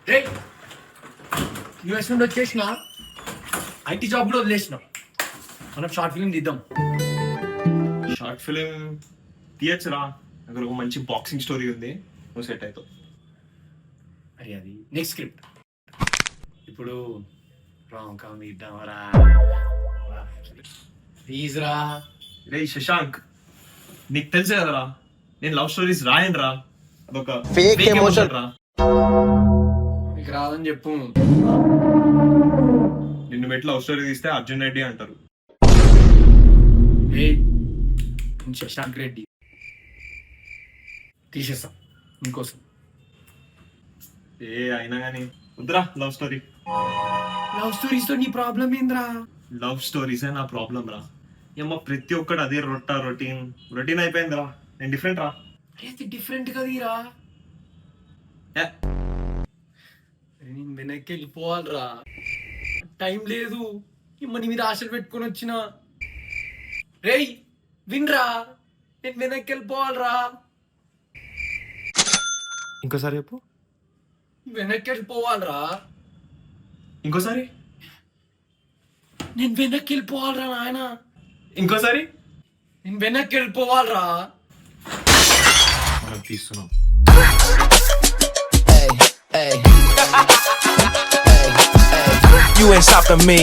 రే US నుండి వచ్చేసిన IT job కూడా వదిలేసిన. మనం షార్ట్ ఫిల్మ్ తీద్దాం. షార్ట్ ఫిలిం తీయచ్చురా, అక్కడ ఒక మంచి బాక్సింగ్ స్టోరీ ఉంది, నువ్వు సెట్ అవుతావు. అరే అది నెక్స్ట్ స్క్రిప్ట్. ఇప్పుడు రాంగ్ కామ్ ఇద్దామరా ప్లీజ్ రా. రే శశాంక్, నీకు తెలుసే కదరా నేను లవ్ స్టోరీస్ రాయను రా, అదొక Fake fake emotion. emotion రా. నీకు రాదని చెప్పు. నిన్ను పెట్టి లవ్ స్టోరీ తీస్తే అర్జున్ రెడ్డి అంటారు. ఏ శశాంక్ రెడ్డి తీసేస్తాం ఇంకోసం. ఏ అయినా కానీ వద్దురా లవ్ స్టోరీ. లవ్ స్టోరీస్ తో నీ ప్రాబ్లం ఏంద్రా? లవ్ స్టోరీసే నా ప్రాబ్లం రా. ఏమో ప్రతి ఒక్కడు అదే రొటీన్ అయిపోయింది రా. నేను డిఫరెంట్ రా. అరే అది డిఫరెంట్ కదీరా. ఏ, నేను వెనక్కి వెళ్ళిపోవాలిరా, టైం లేదు. మన మీద ఆశలు పెట్టుకొని వచ్చిన. రేయ్ వినరా, నేను వెనక్కి వెళ్ళిపోవాలిరా. ఇంకోసారి చెప్పు. వెనక్కి వెళ్ళిపోవాలిరా. ఇంకోసారి. నేను వెనక్కి వెళ్ళిపోవాలిరా నాయన. ఇంకోసారి. నేను వెనక్కి వెళ్ళిపోవాలిరా. మనం తీస్తున్నాం. Hey, hey. Hey, hey. You ain't stopping me.